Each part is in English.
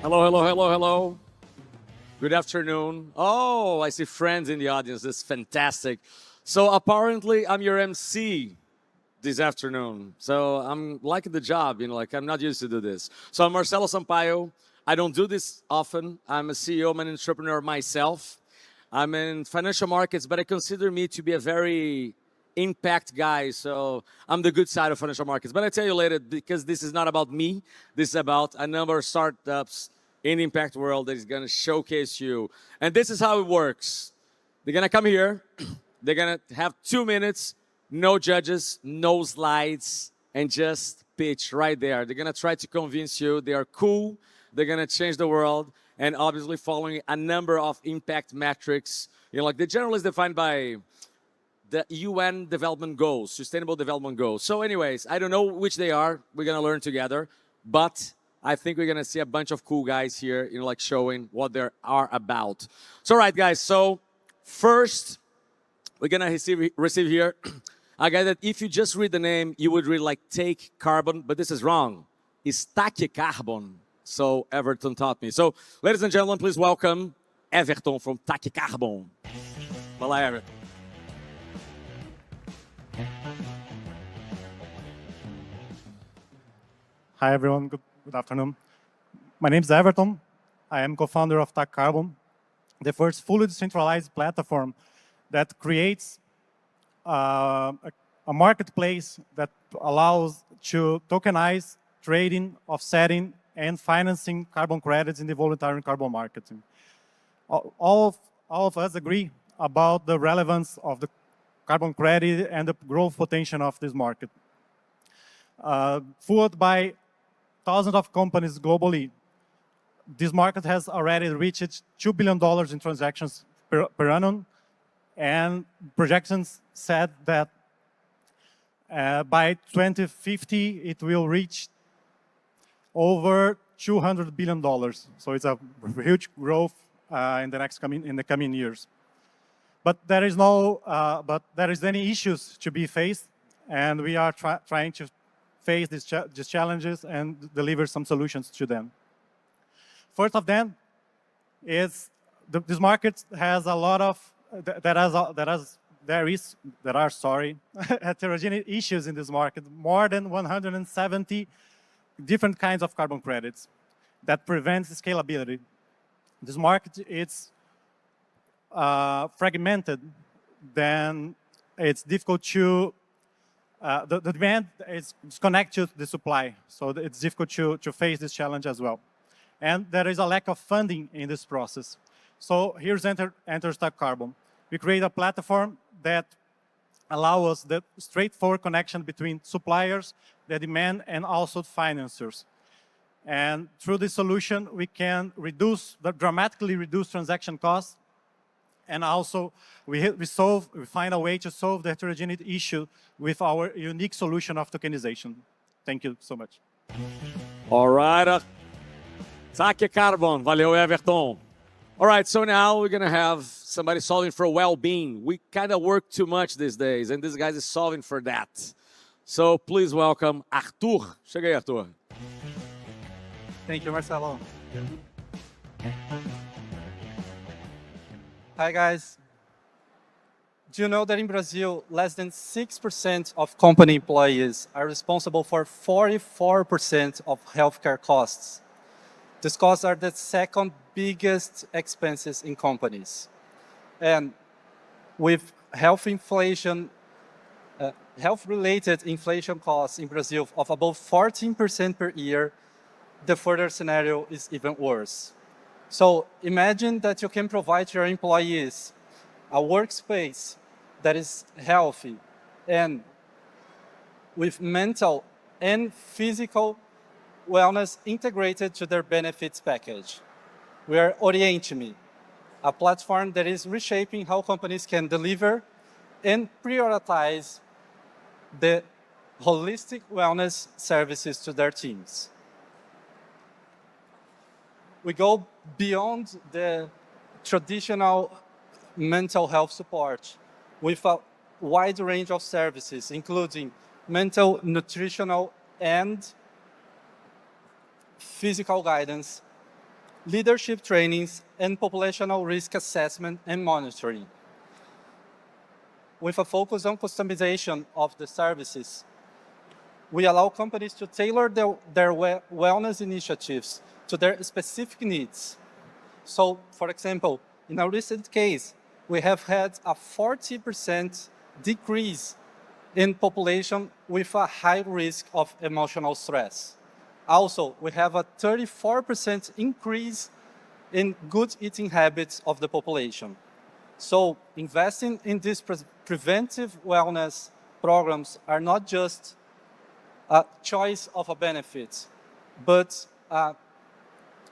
Hello, hello, hello, hello. Good afternoon. Oh, I see friends in the audience. This is fantastic. So apparently I'm your MC this afternoon. So I'm liking the job, like I'm not used to do this. So I'm Marcelo Sampaio. I don't do this often. I'm a CEO, I'm an entrepreneur myself. I'm in financial markets, but I consider me to be a very impact guy. So I'm the good side of financial markets. But I tell you later, because this is not about me. This is about a number of startups in the impact world that is going to showcase you. And this is how it works. They're going to come here. They're going to have 2 minutes, no judges, no slides, and just pitch right there. They're going to try to convince you they are cool. They're going to change the world. And obviously following a number of impact metrics. Like the general is defined by the UN development goals, sustainable development goals. So anyways, I don't know which they are. We're going to learn together. But I think we're going to see a bunch of cool guys here, like showing what they are about. So, all right, guys. So first, we're going to receive here a guy that if you just read the name, you would read like take carbon, but this is wrong. It's take carbon. So Everton taught me. So, ladies and gentlemen, please welcome Everton from Take Carbon. Fala, Everton. Hi, everyone. Good afternoon. My name is Everton. I am co-founder of Take Carbon, the first fully decentralized platform that creates a marketplace that allows to tokenize trading, offsetting, and financing carbon credits in the voluntary carbon marketing. All of us agree about the relevance of the carbon credit and the growth potential of this market. Fueled by thousands of companies globally, this market has already reached $2 billion in transactions per annum, and projections said that by 2050 it will reach over $200 billion. So it's a huge growth in the coming years. But there is any issues to be faced, and we are trying to face these challenges and deliver some solutions to them. First of them is this market has a lot of heterogeneous issues in this market. More than 170 different kinds of carbon credits that prevents scalability. This market is fragmented, then it's difficult to the demand is connected to the supply, so it's difficult to face this challenge as well. And there is a lack of funding in this process. So here's enters Take Carbon. We create a platform that allows us the straightforward connection between suppliers, the demand, and also financiers. And through this solution, we can dramatically reduce transaction costs. And also, we find a way to solve the heterogeneous issue with our unique solution of tokenization. Thank you so much. All right. Take Carbon. Valeu, Everton. All right, so now we're going to have somebody solving for well-being. We kind of work too much these days, and this guy is solving for that. So please welcome Arthur. Chega aí, Arthur. Thank you, Marcelo. Hi, guys. Do you know that in Brazil, less than 6% of company employees are responsible for 44% of healthcare costs? These costs are the second biggest expenses in companies. And with health-related inflation costs in Brazil of above 14% per year, the further scenario is even worse. So imagine that you can provide to your employees a workspace that is healthy and with mental and physical wellness integrated to their benefits package. We are Oriente-me, a platform that is reshaping how companies can deliver and prioritize the holistic wellness services to their teams. We go beyond the traditional mental health support with a wide range of services, including mental, nutritional, and physical guidance leadership trainings, and populational risk assessment and monitoring. With a focus on customization of the services, we allow companies to tailor their wellness initiatives to their specific needs. So, for example, in a recent case, we have had a 40% decrease in population with a high risk of emotional stress. Also, we have a 34% increase in good eating habits of the population. So, investing in these preventive wellness programs are not just a choice of a benefit, but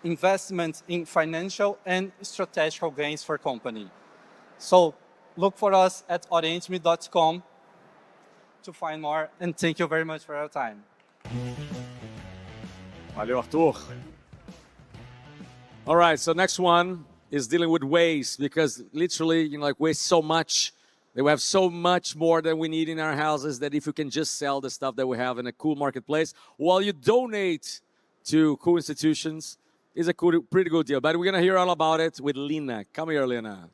investment in financial and strategical gains for company. So look for us at orientme.com to find more, and thank you very much for your time. Valeu, Arthur. All right, so next one is dealing with waste, because literally, like waste so much. We have so much more than we need in our houses that if you can just sell the stuff that we have in a cool marketplace while you donate to cool institutions, is a pretty good deal. But we're gonna hear all about it with Lina. Come here, Lina.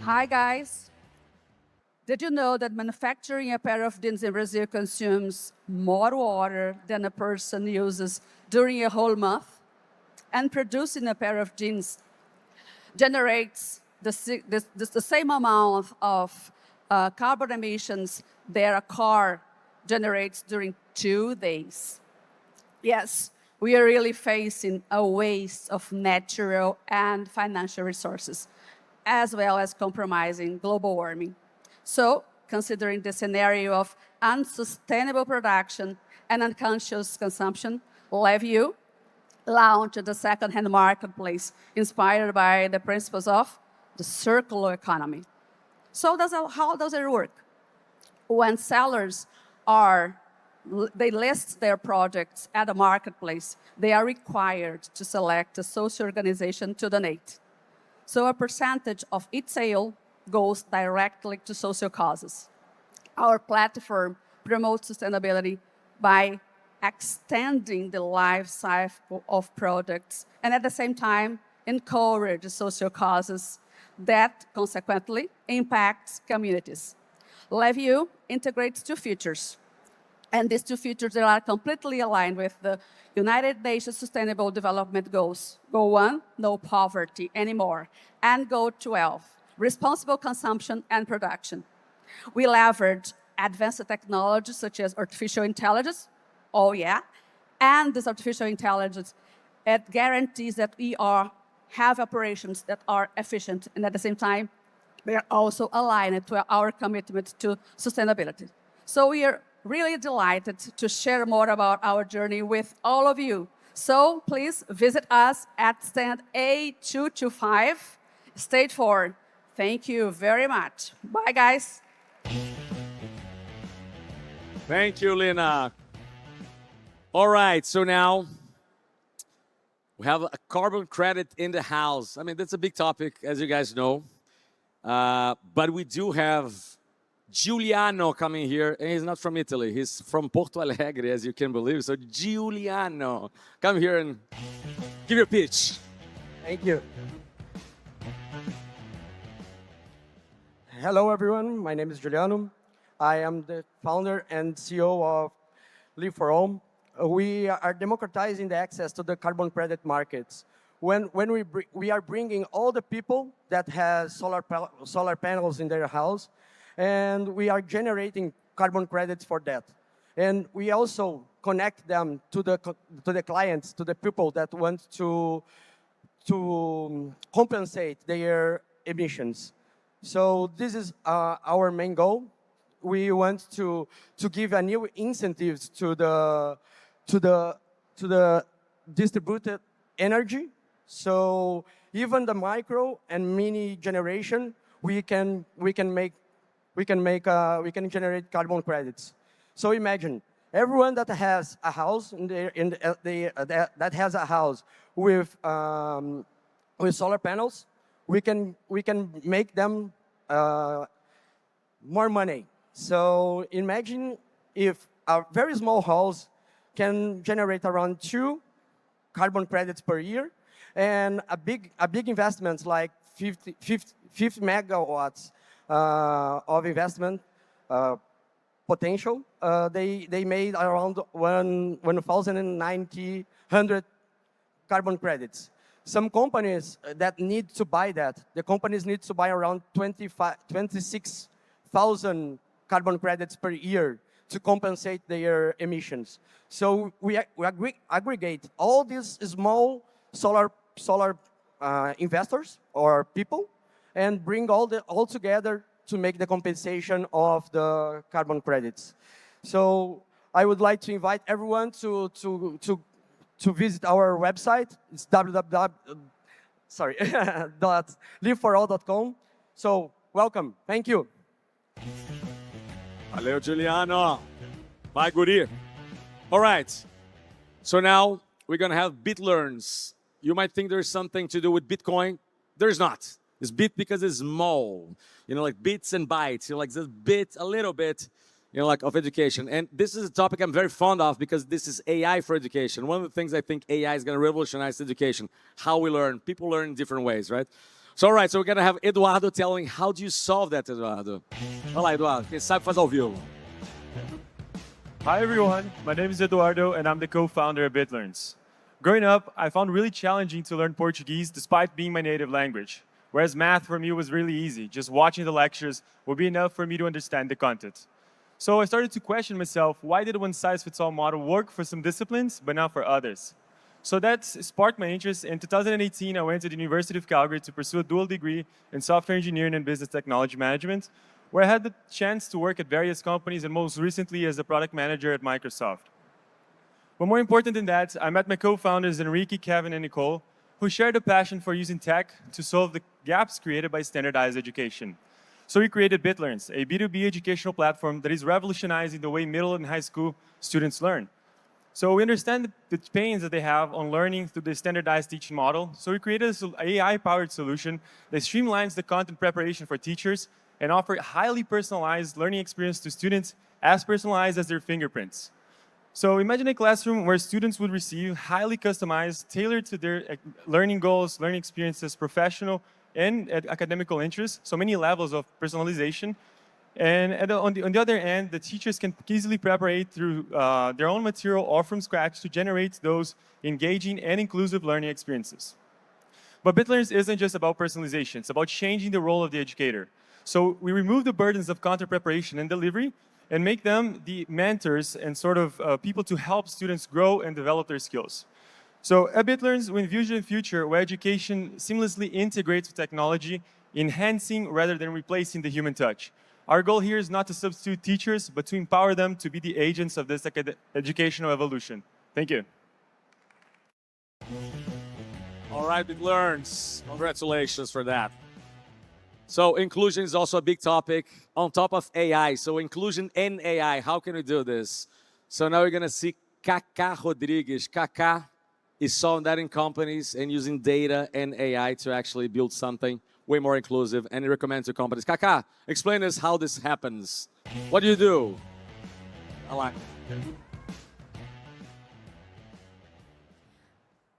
Hi, guys. Did you know that manufacturing a pair of jeans in Brazil consumes more water than a person uses during a whole month? And producing a pair of jeans generates the same amount of carbon emissions that a car generates during 2 days. Yes, we are really facing a waste of natural and financial resources, as well as compromising global warming. So, considering the scenario of unsustainable production and unconscious consumption, LabVIEW launched the second-hand marketplace inspired by the principles of the circular economy. So how does it work? When sellers they list their projects at a marketplace, they are required to select a social organization to donate. So a percentage of each sale goes directly to social causes. Our platform promotes sustainability by extending the life cycle of products and at the same time encourage social causes that consequently impacts communities. LabVIEW integrates 2 features, and these 2 features are completely aligned with the United Nations Sustainable Development Goals. Goal 1, no poverty anymore, and Goal 12, responsible consumption and production. We leverage advanced technologies such as artificial intelligence, and this artificial intelligence, it guarantees that we have operations that are efficient, and at the same time, they are also aligned to our commitment to sustainability. So we are really delighted to share more about our journey with all of you. So please visit us at stand A225, stage 4. Thank you very much. Bye, guys. Thank you, Lina. All right, so now we have a carbon credit in the house. I mean, that's a big topic, as you guys know. But we do have Giuliano coming here, and he's not from Italy. He's from Porto Alegre, as you can believe. So Giuliano, come here and give your pitch. Thank you. Hello, everyone. My name is Giuliano. I am the founder and CEO of Live for Home. We are democratizing the access to the carbon credit markets. When we are bringing all the people that has solar panels in their house, and we are generating carbon credits for that. And we also connect them to the clients, to the people that want to compensate their emissions. So this is our main goal. We want to give a new incentives to the distributed energy. So even the micro and mini generation, we can generate carbon credits. So imagine everyone that has a house that has a house with solar panels, we can make them more money. So imagine if a very small house can generate around 2 carbon credits per year, and a big investment like 50 megawatts of investment potential. They made around 1,900 carbon credits. Some companies that need to buy that, the companies need to buy around 26,000 carbon credits per year to compensate their emissions. So we aggregate all these small solar investors or people and bring all together to make the compensation of the carbon credits. So I would like to invite everyone to visit our website. It's liveforall.com. So welcome. Thank you. Valeu, Juliano. Vai, guri. All right. So now we're going to have BitLearns. You might think there's something to do with Bitcoin. There's not. It's bit because it's small. You know, like bits and bytes. You know, like this bit, a little bit, you know, like of education. And this is a topic I'm very fond of because this is AI for education. One of the things I think AI is going to revolutionize education, how we learn. People learn in different ways, right? So, all right, so we're going to have Eduardo telling how do you solve that, Eduardo? Olá, Eduardo. Quem sabe faz ao vivo. Hi everyone, my name is Eduardo and I'm the co-founder of BitLearns. Growing up, I found it really challenging to learn Portuguese despite being my native language. Whereas math for me was really easy. Just watching the lectures would be enough for me to understand the content. So I started to question myself, why did a one-size-fits-all model work for some disciplines, but not for others? So that sparked my interest. In 2018, I went to the University of Calgary to pursue a dual degree in software engineering and business technology management, where I had the chance to work at various companies and most recently as a product manager at Microsoft. But more important than that, I met my co-founders Enrique, Kevin, and Nicole, who shared a passion for using tech to solve the gaps created by standardized education. So we created BitLearns, a B2B educational platform that is revolutionizing the way middle and high school students learn. So we understand the pains that they have on learning through the standardized teaching model. So we created an AI-powered solution that streamlines the content preparation for teachers and offer highly personalized learning experience to students as personalized as their fingerprints. So imagine a classroom where students would receive highly customized, tailored to their learning goals, learning experiences, professional and academical interests, so many levels of personalization. And on the other end, the teachers can easily prepare through their own material or from scratch to generate those engaging and inclusive learning experiences. But BitLearns isn't just about personalization, it's about changing the role of the educator. So we remove the burdens of content preparation and delivery and make them the mentors and sort of people to help students grow and develop their skills. So at BitLearns, we envision a future where education seamlessly integrates with technology, enhancing rather than replacing the human touch. Our goal here is not to substitute teachers, but to empower them to be the agents of this educational evolution. Thank you. All right, BitLearns. Congratulations for that. So inclusion is also a big topic on top of AI. So inclusion and AI, how can we do this? So now we're going to see Kaká Rodrigues. Kaká is solving that in companies and using data and AI to actually build something way more inclusive and recommend to companies. Kaká, explain us how this happens. What do you do? I like it.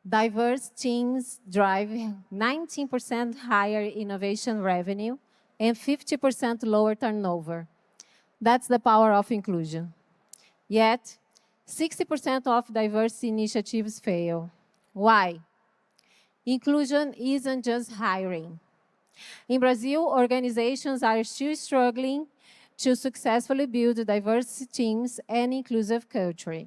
Diverse teams drive 19% higher innovation revenue and 50% lower turnover. That's the power of inclusion. Yet, 60% of diverse initiatives fail. Why? Inclusion isn't just hiring. In Brazil, organizations are still struggling to successfully build diverse teams and inclusive culture.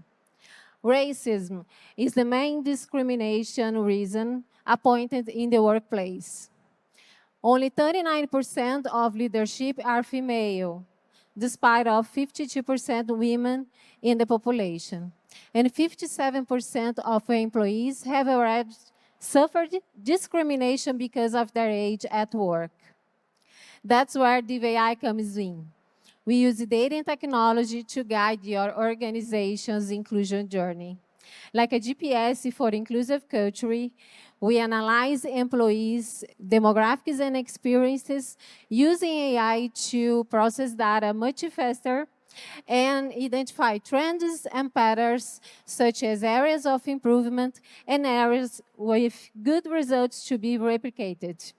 Racism is the main discrimination reason appointed in the workplace. Only 39% of leadership are female, despite of 52% women in the population. And 57% of employees have already suffered discrimination because of their age at work. That's where DVI comes in. We use data and technology to guide your organization's inclusion journey. Like a GPS for inclusive culture, we analyze employees' demographics and experiences using AI to process data much faster and identify trends and patterns, such as areas of improvement and areas with good results to be replicated.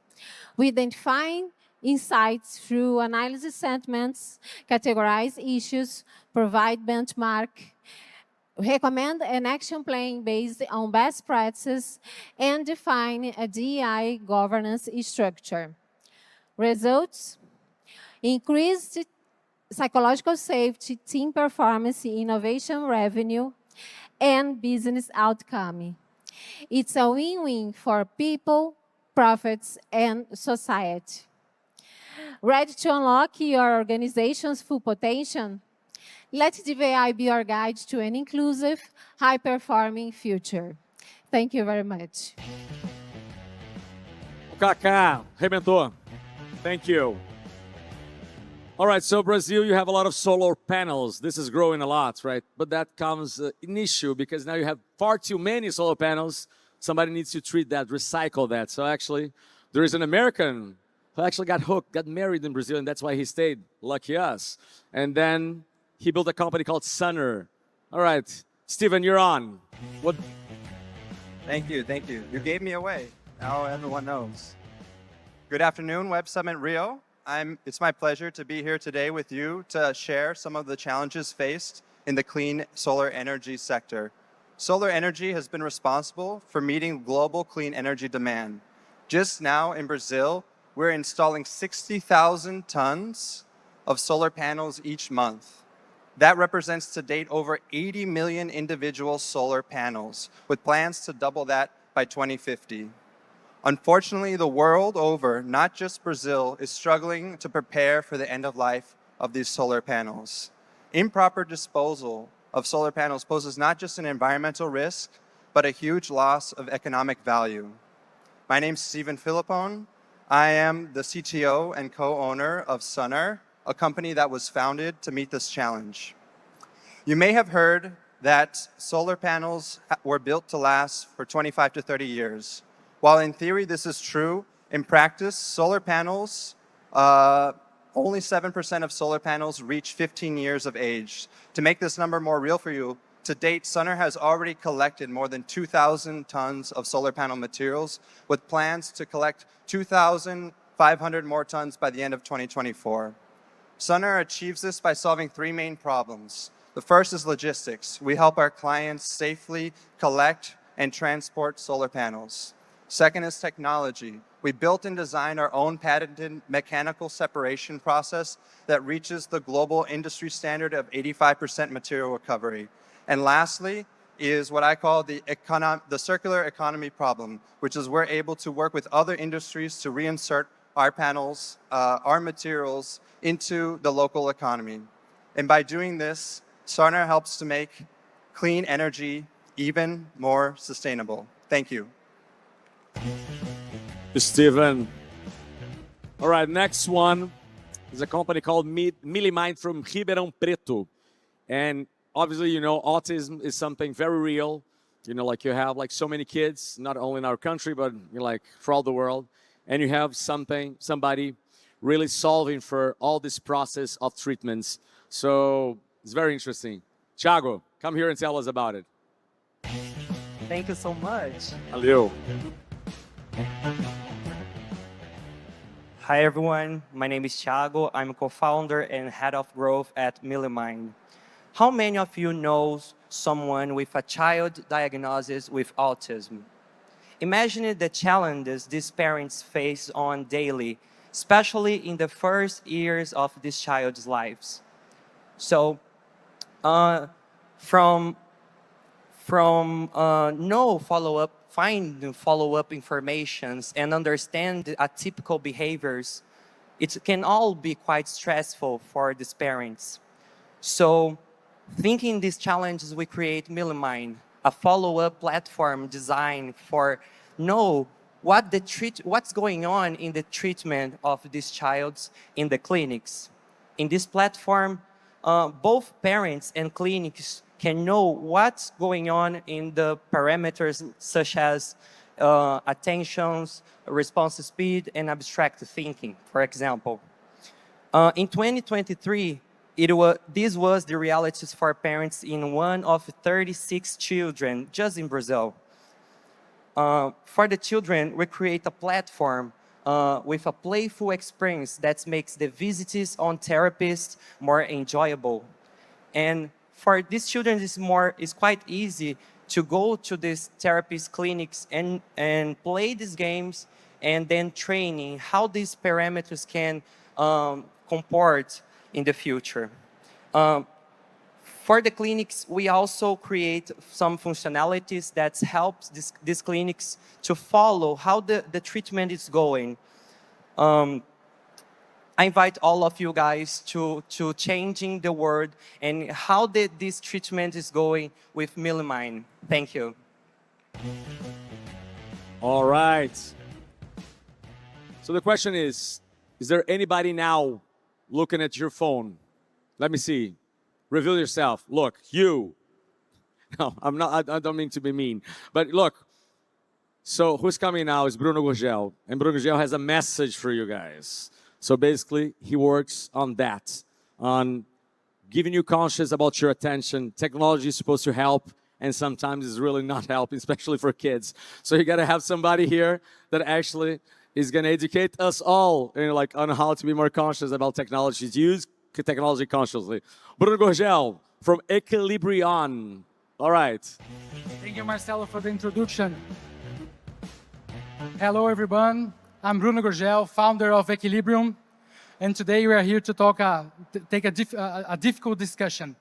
We identify insights through analysis sentiments, categorize issues, provide benchmark, recommend an action plan based on best practices, and define a DEI governance structure. Results: increased psychological safety, team performance, innovation revenue, and business outcome. It's a win-win for people, profits, and society. Ready to unlock your organization's full potential? Let DVI be your guide to an inclusive, high-performing future. Thank you very much. O Kaká, arrebentou. Thank you. All right, so Brazil, you have a lot of solar panels. This is growing a lot, right? But that comes an issue because now you have far too many solar panels. Somebody needs to treat that, recycle that. So actually, there is an American who actually got hooked, got married in Brazil, and that's why he stayed. Lucky us. And then he built a company called Sunner. All right, Steven, you're on. What? Thank you, thank you. You gave me away. Now everyone knows. Good afternoon, Web Summit Rio. It's my pleasure to be here today with you to share some of the challenges faced in the clean solar energy sector. Solar energy has been responsible for meeting global clean energy demand. Just now in Brazil, we're installing 60,000 tons of solar panels each month. That represents to date over 80 million individual solar panels, with plans to double that by 2050. Unfortunately, the world over, not just Brazil, is struggling to prepare for the end of life of these solar panels. Improper disposal of solar panels poses not just an environmental risk, but a huge loss of economic value. My name's Steven Philippone. I am the CTO and co-owner of Sunner, a company that was founded to meet this challenge. You may have heard that solar panels were built to last for 25 to 30 years. While in theory this is true, in practice, solar panels, only 7% of solar panels reach 15 years of age. To make this number more real for you, to date, Sunner has already collected more than 2,000 tons of solar panel materials, with plans to collect 2,500 more tons by the end of 2024. Sunner achieves this by solving three main problems. The first is logistics. We help our clients safely collect and transport solar panels. Second is technology. We built and designed our own patented mechanical separation process that reaches the global industry standard of 85% material recovery. And lastly is what I call the circular economy problem, which is we're able to work with other industries to reinsert our panels, our materials into the local economy. And by doing this, Sunner helps to make clean energy even more sustainable. Thank you. Steven. All right, next one is a company called Millimind from Ribeirão Preto. And obviously, you know, autism is something very real. You know, like you have like so many kids, not only in our country, but you know, like throughout the world. And you have somebody really solving for all this process of treatments. So it's very interesting. Thiago, come here and tell us about it. Thank you so much. Valeu. Hi everyone, my name is Thiago. I'm a co-founder and head of growth at Millimind. How many of you know someone with a child diagnosis with autism? Imagine the challenges these parents face on daily, especially in the first years of this child's lives. So, from no follow-up, find follow-up informations and understand the atypical behaviors, it can all be quite stressful for these parents. So, thinking these challenges, we create Millimind, a follow-up platform designed for know what's going on in the treatment of these childs in the clinics. In this platform, both parents and clinics can know what's going on in the parameters such as attentions, response speed, and abstract thinking, for example. In 2023, This was the realities for parents in one of 36 children just in Brazil. For the children, we create a platform with a playful experience that makes the visits on therapists more enjoyable. And for these children, it's quite easy to go to these therapist clinics and play these games and then training how these parameters can comport in the future. For the clinics, we also create some functionalities that helps these clinics to follow how the treatment is going. I invite all of you guys to changing the world and how this treatment is going with Millimine. Thank you. All right. So the question is there anybody now looking at your phone? Let me see. Reveal yourself. Look, you. No, I'm not. I don't mean to be mean. But look. So who's coming now is Bruno Gurgel. And Bruno Gurgel has a message for you guys. So basically, he works on that, on giving you conscious about your attention. Technology is supposed to help, and sometimes it's really not helping, especially for kids. So you got to have somebody here that actually is going to educate us all, on how to be more conscious about technology, to use technology consciously. Bruno Gurgel from Equilibrion. All right. Thank you, Marcelo, for the introduction. Hello, everyone. I'm Bruno Gurgel, founder of Equilibrium, and today we are here to take a difficult discussion.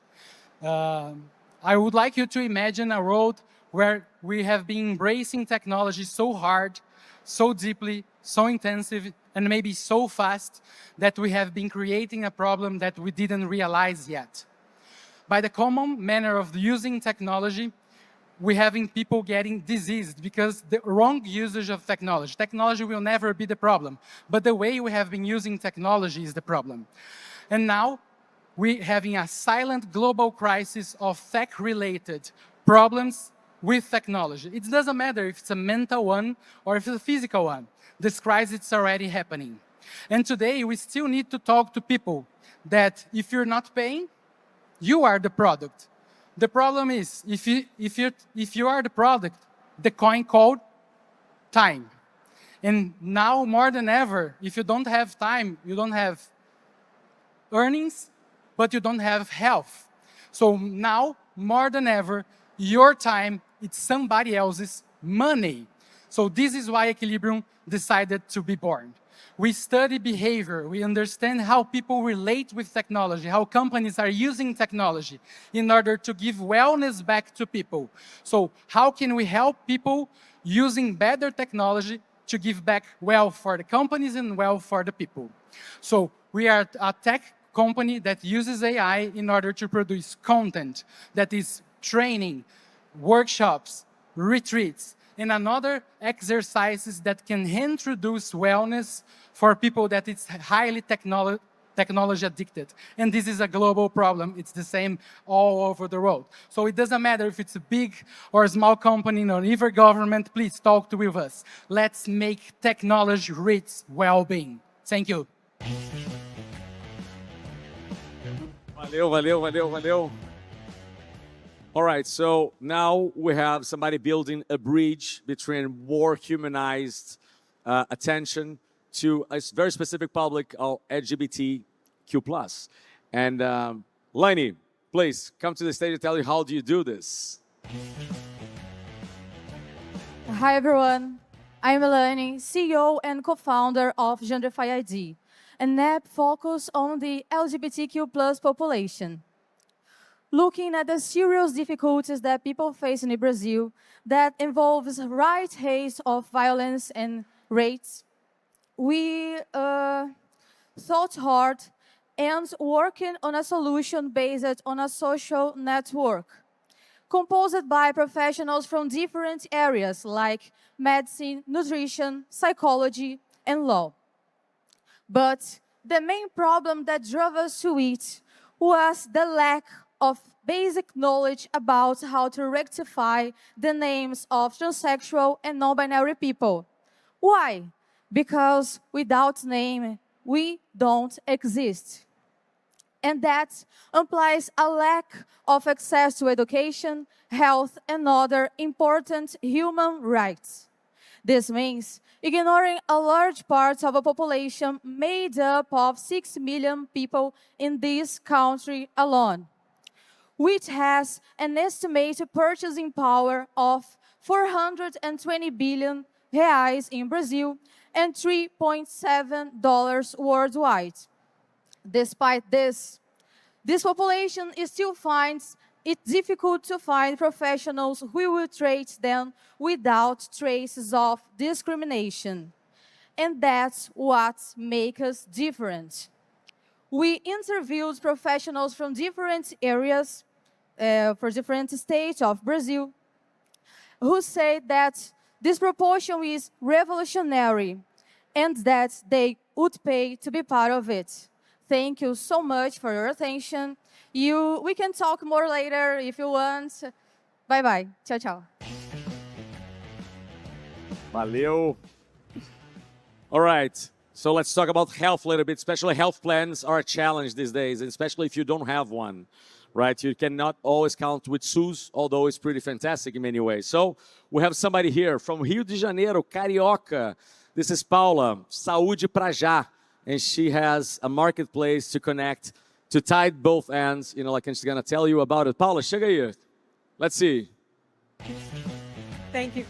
I would like you to imagine a world where we have been embracing technology so hard, so deeply, so intensive, and maybe so fast that we have been creating a problem that we didn't realize yet. By the common manner of using technology, we're having people getting diseased because the wrong usage of technology. Technology will never be the problem, but the way we have been using technology is the problem. And now we're having a silent global crisis of tech-related problems with technology. It doesn't matter if it's a mental one or if it's a physical one. This crisis is already happening. And today we still need to talk to people that if you're not paying, you are the product. The problem is, if you are the product, the coin called time. And now more than ever, if you don't have time, you don't have earnings, but you don't have health. So now, more than ever, your time, it's somebody else's money. So this is why Equilibrium decided to be born. We study behavior, we understand how people relate with technology, how companies are using technology in order to give wellness back to people. So how can we help people using better technology to give back wealth for the companies and wealth for the people? So we are a tech company that uses AI in order to produce content that is training, workshops, retreats, and another exercises that can introduce wellness for people that is highly technology addicted. And this is a global problem. It's the same all over the world. So it doesn't matter if it's a big or a small company or even government, please talk with us. Let's make technology rich well-being. Thank you. Valeu. All right, so now we have somebody building a bridge between more humanized attention to a very specific public of LGBTQ+. And Lenny, please come to the stage and tell you how do you do this. Hi, everyone. I'm Eleni, CEO and co-founder of Genderify ID, an app focused on the LGBTQ+ population. Looking at the serious difficulties that people face in Brazil that involves right rates of violence and rates, we thought hard and working on a solution based on a social network composed by professionals from different areas like medicine, nutrition, psychology, and law. But the main problem that drove us to it was the lack of basic knowledge about how to rectify the names of transsexual and non-binary people. Why? Because without name, we don't exist. and that implies a lack of access to education, health, and other important human rights. This means ignoring a large part of a population made up of 6 million people in this country alone, which has an estimated purchasing power of 420 billion reais in Brazil and $3.7 worldwide. Despite this population still finds it difficult to find professionals who will treat them without traces of discrimination. And that's what makes us different. We interviewed professionals from different areas, for different states of Brazil, who say that this proportion is revolutionary and that they would pay to be part of it. Thank you so much for your attention. We can talk more later if you want. Bye-bye. Tchau, tchau. Valeu. All right. So let's talk about health a little bit. Especially health plans are a challenge these days, and especially if you don't have one, right? You cannot always count with SUS, although it's pretty fantastic in many ways. So we have somebody here from Rio de Janeiro, Carioca. This is Paula, Saúde Pra Já. And she has a marketplace to connect, to tie both ends, like she's going to tell you about it. Paula, chega aí. Let's see. Thank you.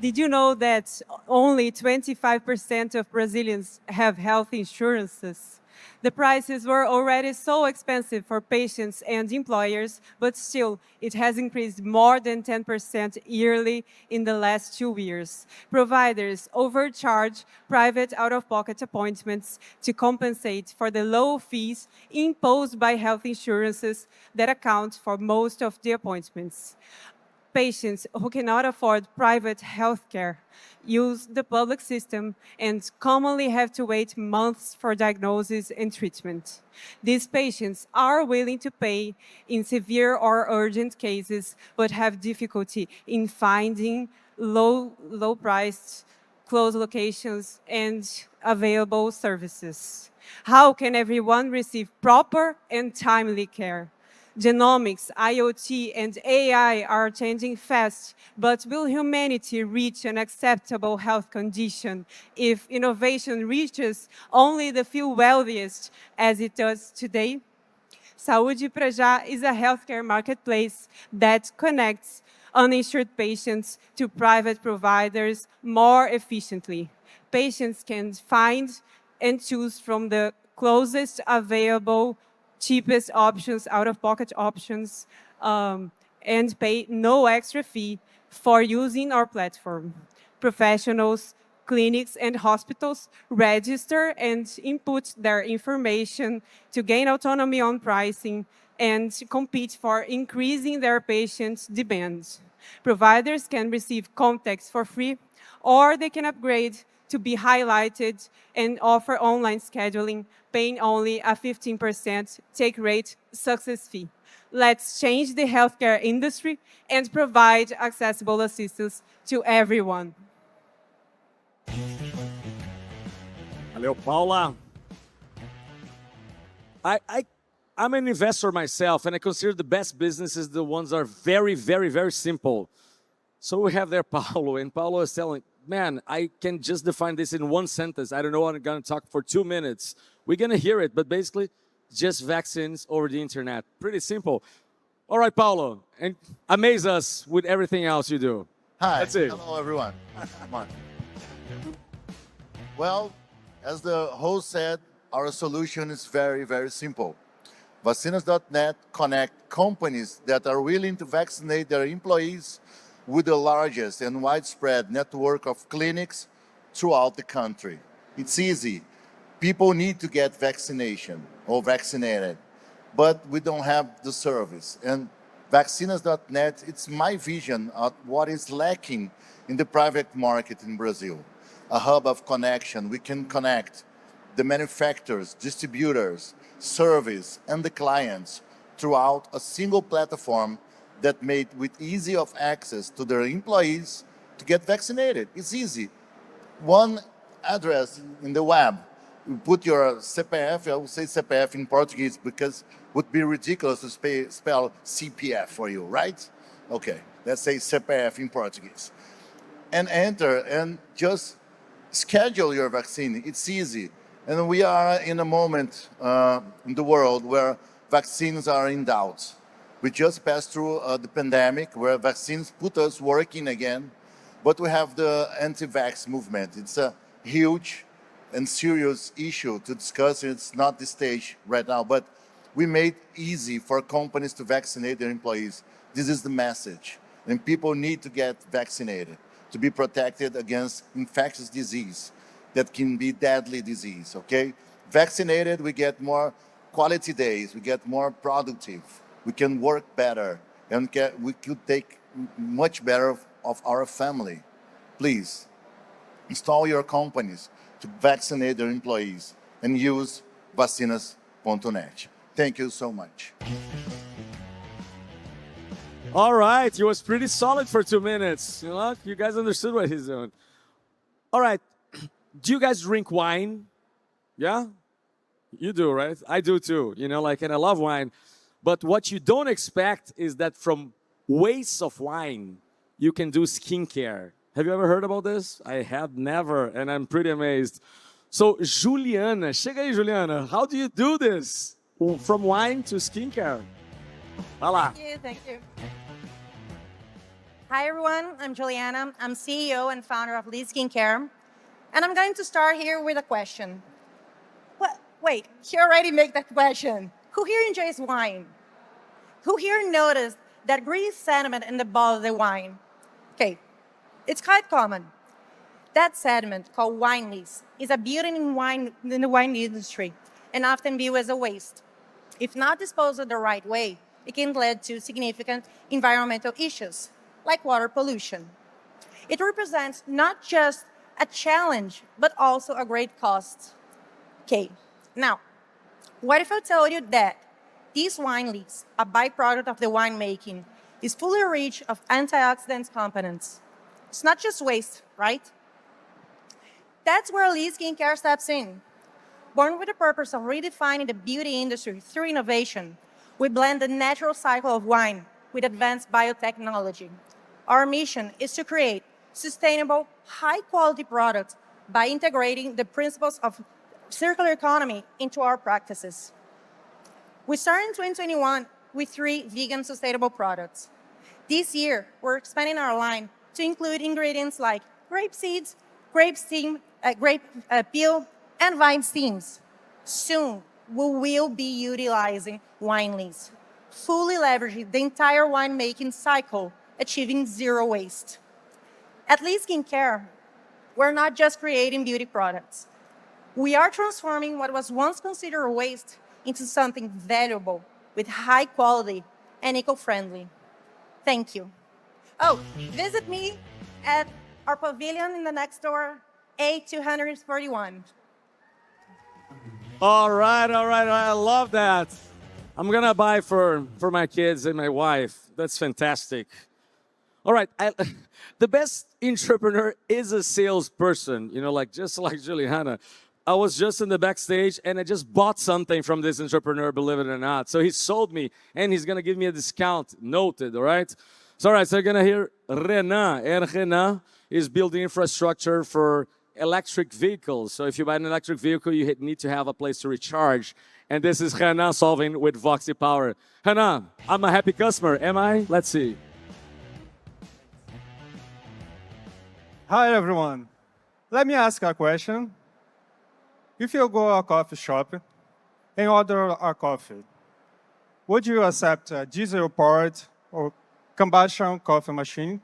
Did you know that only 25% of Brazilians have health insurances? The prices were already so expensive for patients and employers, but still, it has increased more than 10% yearly in the last 2 years. Providers overcharge private out-of-pocket appointments to compensate for the low fees imposed by health insurances that account for most of the appointments. Patients who cannot afford private health care use the public system and commonly have to wait months for diagnosis and treatment. These patients are willing to pay in severe or urgent cases, but have difficulty in finding low-priced, close locations and available services. How can everyone receive proper and timely care? Genomics, IoT, and AI are changing fast, but will humanity reach an acceptable health condition if innovation reaches only the few wealthiest as it does today? Saúde Pra Já is a healthcare marketplace that connects uninsured patients to private providers more efficiently. Patients can find and choose from the closest available cheapest options, out-of-pocket options, and pay no extra fee for using our platform. Professionals, clinics, and hospitals register and input their information to gain autonomy on pricing and compete for increasing their patients' demands. Providers can receive contacts for free, or they can upgrade to be highlighted and offer online scheduling, paying only a 15% take rate success fee. Let's change the healthcare industry and provide accessible assistance to everyone. Valeu, Paula. I'm an investor myself, and I consider the best businesses the ones that are very, very, very simple. So we have there Paulo, and Paulo is telling, man, I can just define this in one sentence. I don't know, I'm going to talk for 2 minutes. We're going to hear it, but basically, just vaccines over the internet. Pretty simple. All right, Paulo, and amaze us with everything else you do. Hi. That's it. Hello, everyone. Come on. Well, as the host said, our solution is very, very simple. Vacinas.net connect companies that are willing to vaccinate their employees with the largest and widespread network of clinics throughout the country. It's easy. People need to get vaccination or vaccinated, but we don't have the service. And Vacinas.net, it's my vision of what is lacking in the private market in Brazil. A hub of connection. We can connect the manufacturers, distributors, service, and the clients throughout a single platform that made with easy of access to their employees to get vaccinated. It's easy. One address in the web, you put your CPF, I will say CPF in Portuguese because it would be ridiculous to spell CPF for you, right? Okay, let's say CPF in Portuguese. And enter and just schedule your vaccine. It's easy. And we are in a moment in the world where vaccines are in doubt. We just passed through the pandemic where vaccines put us working again, but we have the anti-vax movement. It's a huge and serious issue to discuss. It's not the stage right now, but we made easy for companies to vaccinate their employees. This is the message. And people need to get vaccinated to be protected against infectious disease that can be deadly disease, okay? Vaccinated, we get more quality days, we get more productive, we can work better, and we could take much better of our family. Please, install your companies to vaccinate their employees and use vacinas.net. Thank you so much. All right, he was pretty solid for 2 minutes. You know, you guys understood what he's doing. All right, do you guys drink wine? Yeah? You do, right? I do too, you know, like, and I love wine. But what you don't expect is that from waste of wine, you can do skincare. Have you ever heard about this? I have never, and I'm pretty amazed. So, Juliana, chega aí, Juliana. How do you do this? From wine to skincare? Olá. Thank you. Hi, everyone. I'm Juliana. I'm CEO and founder of Lee Skincare. And I'm going to start here with a question. Wait, he already made that question. Who here enjoys wine? Who here noticed that green sediment in the bottle of the wine? Okay, it's quite common. That sediment, called wine lees, is a beauty in the wine industry and often viewed as a waste. If not disposed of the right way, it can lead to significant environmental issues, like water pollution. It represents not just a challenge, but also a great cost. Okay, now, what if I tell you that these wine lees, a byproduct of the winemaking, is fully rich of antioxidant components? It's not just waste, right? That's where Lee Skincare steps in. Born with the purpose of redefining the beauty industry through innovation, we blend the natural cycle of wine with advanced biotechnology. Our mission is to create sustainable, high-quality products by integrating the principles of circular economy into our practices. We started in 2021 with 3 vegan sustainable products. This year, we're expanding our line to include ingredients like grape seeds, grape peel, and vine steams. Soon, we will be utilizing wine lees, fully leveraging the entire winemaking cycle, achieving zero waste. At Lee Skincare, we're not just creating beauty products. We are transforming what was once considered waste into something valuable with high quality and eco-friendly. Thank you. Oh, visit me at our pavilion in the next door, A241. All right, I love that. I'm gonna buy for my kids and my wife. That's fantastic. All right, the best entrepreneur is a salesperson, you know, like just like Juliana. I was just in the backstage and I just bought something from this entrepreneur, believe it or not. So he sold me and he's gonna give me a discount, noted, all right? So all right, so you're gonna hear Renan, and Renan is building infrastructure for electric vehicles. So if you buy an electric vehicle, you need to have a place to recharge. And this is Renan solving with Voxy Power. Renan, I'm a happy customer, am I? Let's see. Hi, everyone. Let me ask a question. If you go to a coffee shop and order a coffee, would you accept a diesel-powered or combustion coffee machine?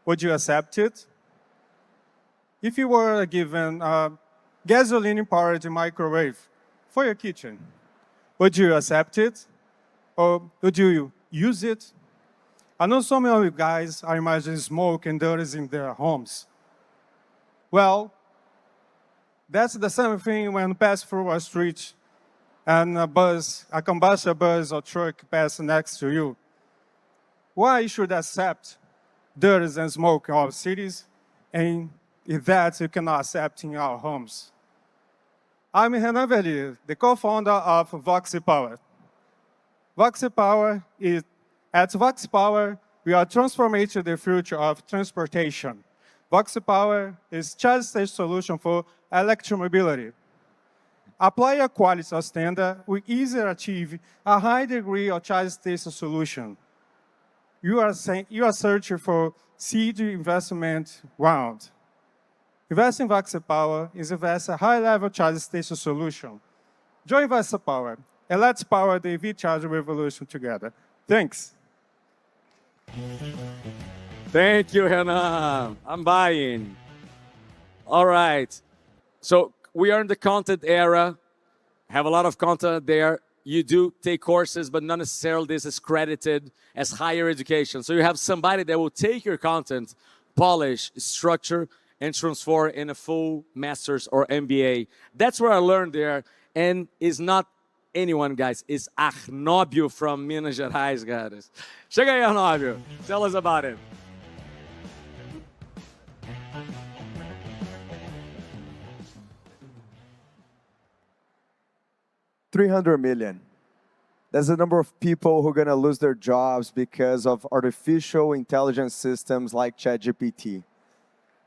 Would you accept it? If you were given a gasoline-powered microwave for your kitchen, would you accept it? Or would you use it? I know some of you guys are imagining smoke and dirt in their homes. Well, that's the same thing when you pass through a street and a combustion bus or truck pass next to you. Why you should accept dirt and smoke in our cities and that you cannot accept in our homes. I'm Renan Veli, the co-founder of Voxy Power. Voxy Power is, at Voxy Power, we are transforming the future of transportation. Voxy Power is charge station solution for electromobility. Apply a quality standard, we easily achieve a high degree of charge station solution. You are searching for seed investment round. Invest in Voxy Power is invest a high-level charge station solution. Join Voxy Power, and let's power the EV charging revolution together. Thanks. Thank you, Renan. I'm buying. All right. So we are in the content era. Have a lot of content there. You do take courses, but not necessarily this is credited as higher education. So you have somebody that will take your content, polish, structure, and transform in a full master's or MBA. That's where I learned there. And it's not anyone, guys. It's Arnóbio from Minas Gerais, guys. Chega aí, Arnóbio. Tell us about it. $300 million. That's the number of people who are going to lose their jobs because of artificial intelligence systems like ChatGPT.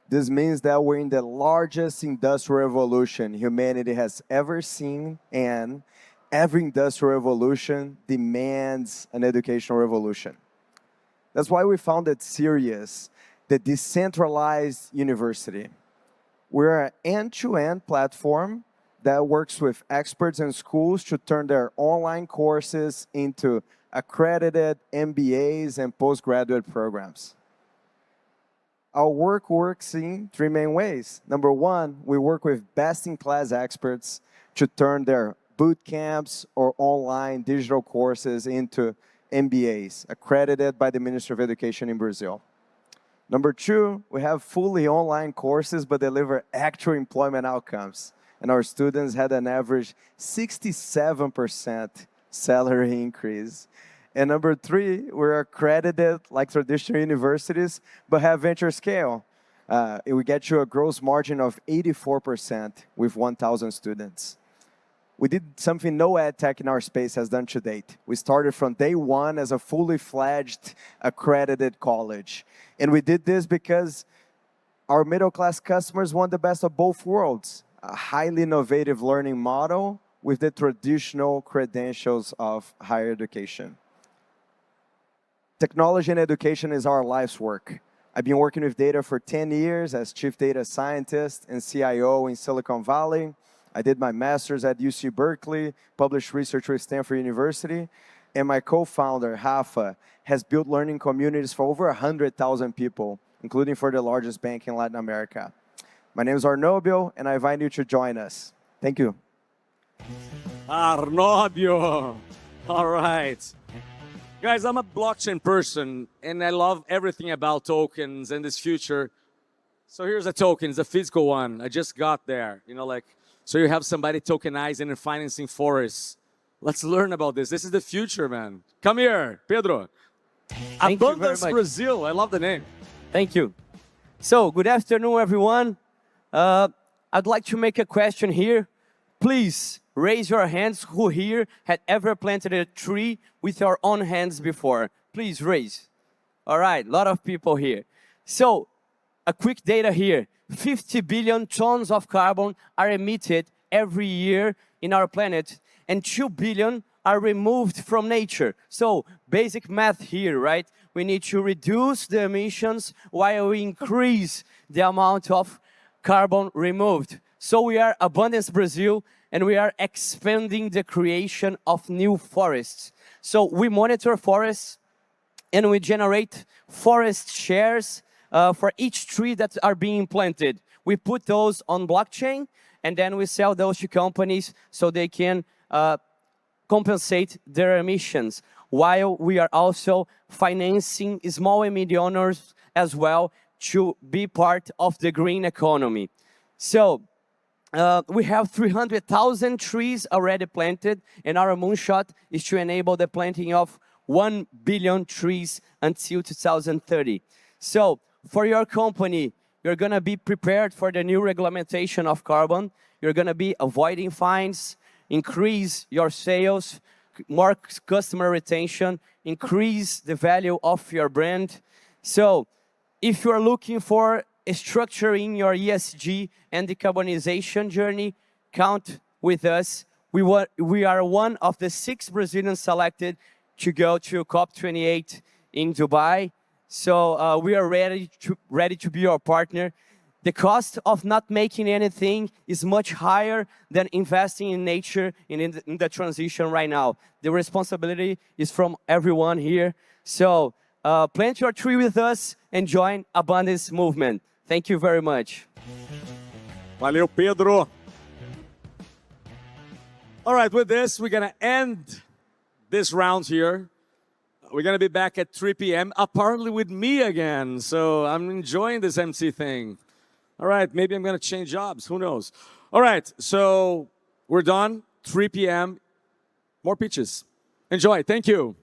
This means that we're in the largest industrial revolution humanity has ever seen, and every industrial revolution demands an educational revolution. That's why we founded Sirius, the decentralized university. We're an end-to-end platform that works with experts and schools to turn their online courses into accredited MBAs and postgraduate programs. Our work works in three main ways. Number one, we work with best-in-class experts to turn their boot camps or online digital courses into MBAs, accredited by the Ministry of Education in Brazil. Number two, we have fully online courses but deliver actual employment outcomes. And our students had an average 67% salary increase. And number three, we're accredited like traditional universities, but have venture scale. We get you a gross margin of 84% with 1,000 students. We did something no ed tech in our space has done to date. We started from day one as a fully fledged accredited college. And we did this because our middle-class customers want the best of both worlds. A highly innovative learning model with the traditional credentials of higher education. Technology and education is our life's work. I've been working with data for 10 years as chief data scientist and CIO in Silicon Valley. I did my master's at UC Berkeley, published research with Stanford University, and my co-founder, Rafa, has built learning communities for over 100,000 people, including for the largest bank in Latin America. My name is Arnóbio, and I invite you to join us. Thank you. Arnóbio. All right. Guys, I'm a blockchain person, and I love everything about tokens and this future. So here's a token, it's a physical one. I just got there, so you have somebody tokenizing and financing forests. Let's learn about this. This is the future, man. Come here, Pedro. Thank you very much. Brazil. I love the name. Thank you. So, good afternoon, everyone. I'd like to make a question here. Please raise your hands who here had ever planted a tree with your own hands before. Please raise. All right, a lot of people here. So, a quick data here. 50 billion tons of carbon are emitted every year in our planet, and 2 billion are removed from nature. So, basic math here, right? We need to reduce the emissions while we increase the amount of carbon removed. So we are Abundance Brazil, and we are expanding the creation of new forests. So we monitor forests, and we generate forest shares for each tree that are being planted. We put those on blockchain, and then we sell those to companies so they can compensate their emissions, while we are also financing small and medium owners as well to be part of the green economy. So we have 300,000 trees already planted, and our moonshot is to enable the planting of 1 billion trees until 2030. So for your company, you're going to be prepared for the new regulation of carbon. You're going to be avoiding fines, increase your sales, more customer retention, increase the value of your brand. So if you're looking for a structure in your ESG and decarbonization journey, count with us. We are one of the 6 Brazilians selected to go to COP28 in Dubai. So we are ready to be your partner. The cost of not making anything is much higher than investing in nature and in the transition right now. The responsibility is from everyone here. So plant your tree with us and join Abundance Movement. Thank you very much. Valeu, Pedro. All right, with this, we're going to end this round here. We're going to be back at 3 p.m., apparently with me again. So I'm enjoying this MC thing. All right, maybe I'm going to change jobs. Who knows? All right, so we're done. 3 p.m. More pitches. Enjoy. Thank you.